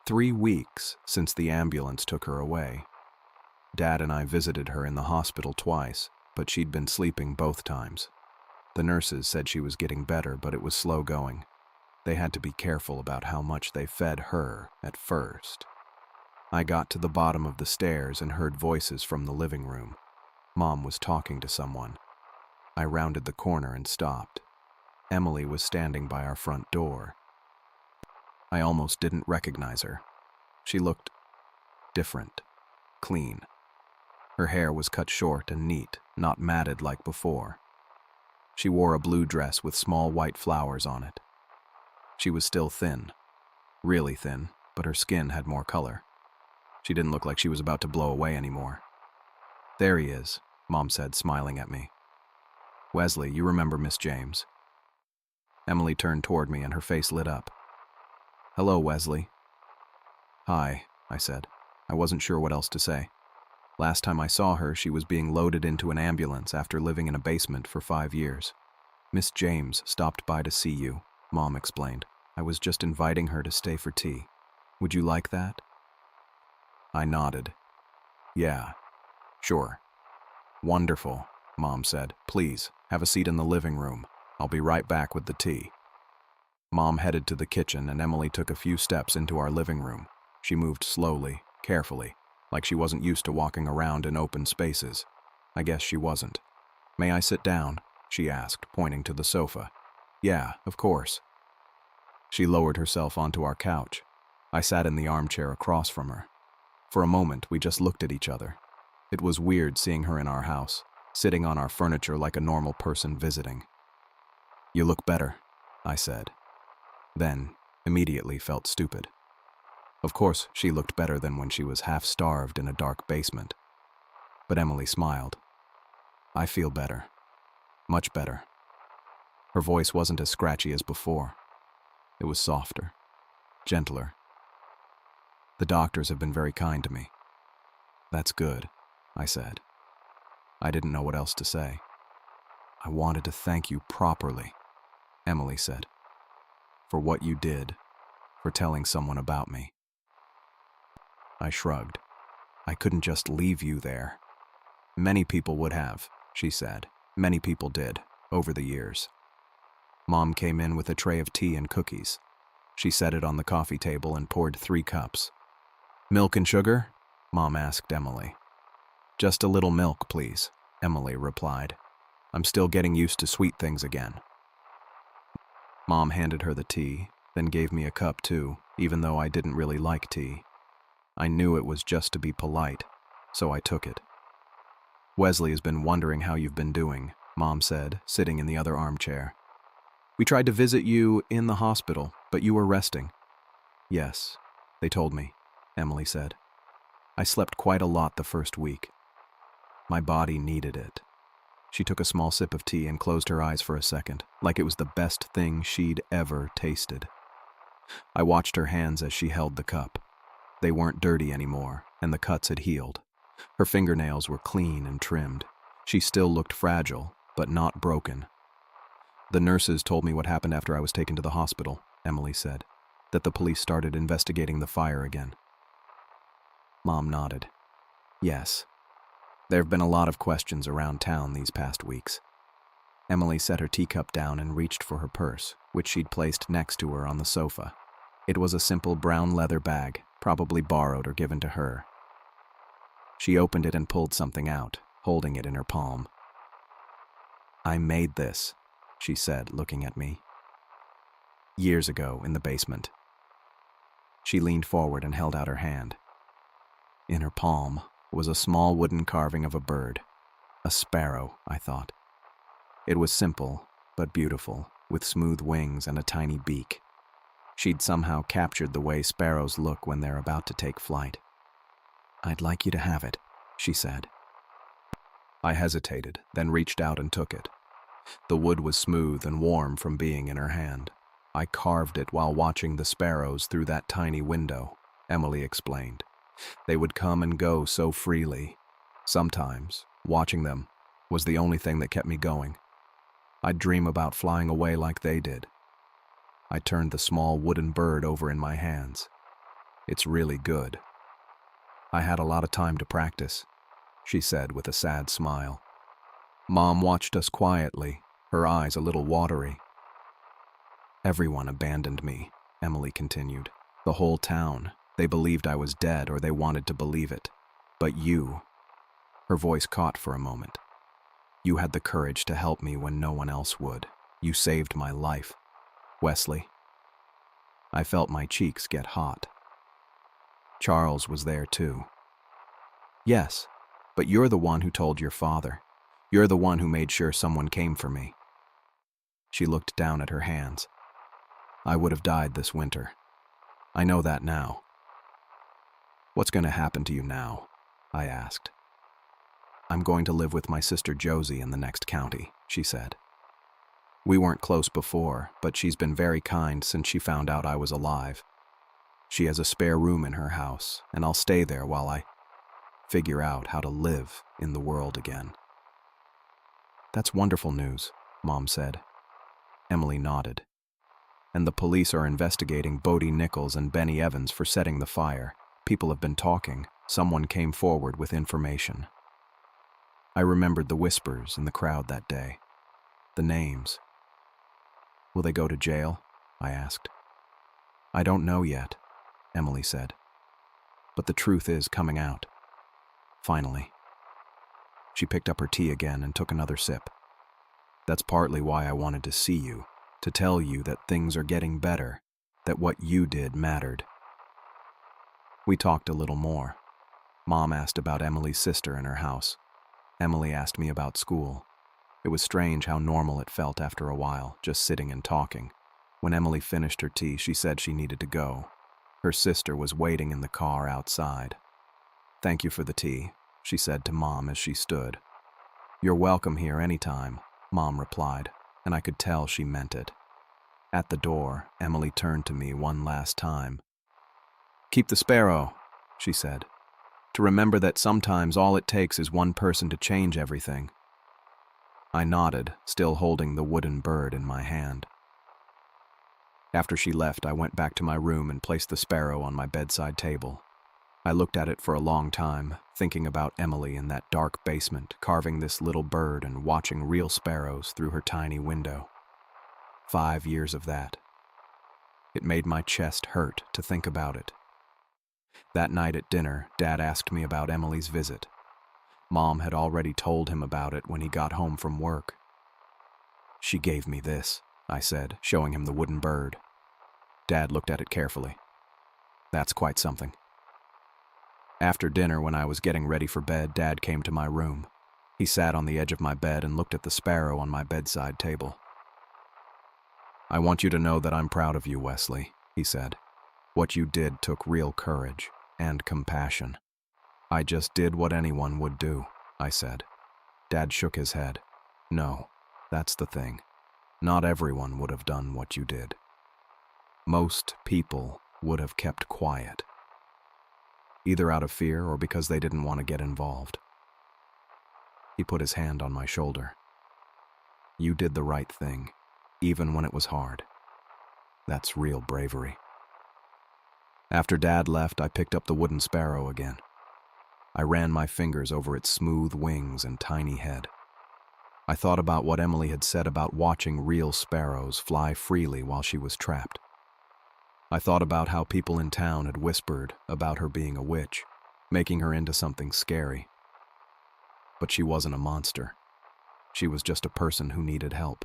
3 weeks since the ambulance took her away. Dad and I visited her in the hospital twice, but she'd been sleeping both times. The nurses said she was getting better, but it was slow going. They had to be careful about how much they fed her at first. I got to the bottom of the stairs and heard voices from the living room. Mom was talking to someone. I rounded the corner and stopped. Emily was standing by our front door. I almost didn't recognize her. She looked different, clean. Her hair was cut short and neat, not matted like before. She wore a blue dress with small white flowers on it. She was still thin, really thin, but her skin had more color. She didn't look like she was about to blow away anymore. There he is, Mom said, smiling at me. Wesley, you remember Miss James? Emily turned toward me and her face lit up. Hello, Wesley. Hi, I said. I wasn't sure what else to say. Last time I saw her, she was being loaded into an ambulance after living in a basement for 5 years. Miss James stopped by to see you, Mom explained. I was just inviting her to stay for tea. Would you like that? I nodded. Yeah, sure. Wonderful, Mom said. Please, have a seat in the living room. I'll be right back with the tea. Mom headed to the kitchen and Emily took a few steps into our living room. She moved slowly, carefully, like she wasn't used to walking around in open spaces. I guess she wasn't. May I sit down? She asked, pointing to the sofa. Yeah, of course. She lowered herself onto our couch. I sat in the armchair across from her. For a moment, we just looked at each other. It was weird seeing her in our house, sitting on our furniture like a normal person visiting. You look better, I said. Then, immediately felt stupid. Of course, she looked better than when she was half-starved in a dark basement. But Emily smiled. I feel better. Much better. Her voice wasn't as scratchy as before. It was softer, gentler. The doctors have been very kind to me. That's good, I said. I didn't know what else to say. I wanted to thank you properly, Emily said, for what you did, for telling someone about me. I shrugged. I couldn't just leave you there. Many people would have, she said. Many people did, over the years. Mom came in with a tray of tea and cookies. She set it on the coffee table and poured 3 cups. Milk and sugar? Mom asked Emily. Just a little milk, please, Emily replied. I'm still getting used to sweet things again. Mom handed her the tea, then gave me a cup too, even though I didn't really like tea. I knew it was just to be polite, so I took it. Wesley has been wondering how you've been doing, Mom said, sitting in the other armchair. We tried to visit you in the hospital, but you were resting. Yes, they told me, Emily said. I slept quite a lot the first week. My body needed it. She took a small sip of tea and closed her eyes for a second, like it was the best thing she'd ever tasted. I watched her hands as she held the cup. They weren't dirty anymore, and the cuts had healed. Her fingernails were clean and trimmed. She still looked fragile, but not broken. The nurses told me what happened after I was taken to the hospital, Emily said, that the police started investigating the fire again. Mom nodded. Yes. There have been a lot of questions around town these past weeks. Emily set her teacup down and reached for her purse, which she'd placed next to her on the sofa. It was a simple brown leather bag, probably borrowed or given to her. She opened it and pulled something out, holding it in her palm. I made this, she said, looking at me. Years ago, in the basement. She leaned forward and held out her hand. In her palm was a small wooden carving of a bird. A sparrow, I thought. It was simple, but beautiful, with smooth wings and a tiny beak. She'd somehow captured the way sparrows look when they're about to take flight. I'd like you to have it, she said. I hesitated, then reached out and took it. The wood was smooth and warm from being in her hand. I carved it while watching the sparrows through that tiny window, Emily explained. They would come and go so freely. Sometimes, watching them was the only thing that kept me going. I'd dream about flying away like they did. I turned the small wooden bird over in my hands. It's really good. I had a lot of time to practice, she said with a sad smile. Mom watched us quietly, her eyes a little watery. Everyone abandoned me, Emily continued. The whole town. They believed I was dead or they wanted to believe it. But you, her voice caught for a moment. You had the courage to help me when no one else would. You saved my life. Wesley. I felt my cheeks get hot. Charles was there too. Yes, but you're the one who told your father. You're the one who made sure someone came for me. She looked down at her hands. I would have died this winter. I know that now. What's going to happen to you now? I asked. I'm going to live with my sister Josie in the next county, she said. We weren't close before, but she's been very kind since she found out I was alive. She has a spare room in her house, and I'll stay there while I figure out how to live in the world again. That's wonderful news, Mom said. Emily nodded. And the police are investigating Bodie Nichols and Benny Evans for setting the fire. People have been talking, Someone came forward with information. I remembered the whispers in the crowd that day, the names. Will they go to jail? I asked. I don't know yet, Emily said. But the truth is coming out. Finally. She picked up her tea again and took another sip. That's partly why I wanted to see you, to tell you that things are getting better, that what you did mattered. We talked a little more. Mom asked about Emily's sister in her house. Emily asked me about school. It was strange how normal it felt after a while, just sitting and talking. When Emily finished her tea, she said she needed to go. Her sister was waiting in the car outside. Thank you for the tea, she said to Mom as she stood. You're welcome here anytime, Mom replied, and I could tell she meant it. At the door, Emily turned to me one last time. Keep the sparrow, she said, to remember that sometimes all it takes is one person to change everything. I nodded, still holding the wooden bird in my hand. After she left, I went back to my room and placed the sparrow on my bedside table. I looked at it for a long time, thinking about Emily in that dark basement, carving this little bird and watching real sparrows through her tiny window. 5 years of that. It made my chest hurt to think about it. That night at dinner, Dad asked me about Emily's visit. Mom had already told him about it when he got home from work. She gave me this, I said, showing him the wooden bird. Dad looked at it carefully. That's quite something. After dinner, when I was getting ready for bed, Dad came to my room. He sat on the edge of my bed and looked at the sparrow on my bedside table. I want you to know that I'm proud of you, Wesley, he said. What you did took real courage and compassion. I just did what anyone would do, I said. Dad shook his head. No, that's the thing. Not everyone would have done what you did. Most people would have kept quiet, either out of fear or because they didn't want to get involved. He put his hand on my shoulder. You did the right thing, even when it was hard. That's real bravery. After Dad left, I picked up the wooden sparrow again. I ran my fingers over its smooth wings and tiny head. I thought about what Emily had said about watching real sparrows fly freely while she was trapped. I thought about how people in town had whispered about her being a witch, making her into something scary. But she wasn't a monster. She was just a person who needed help.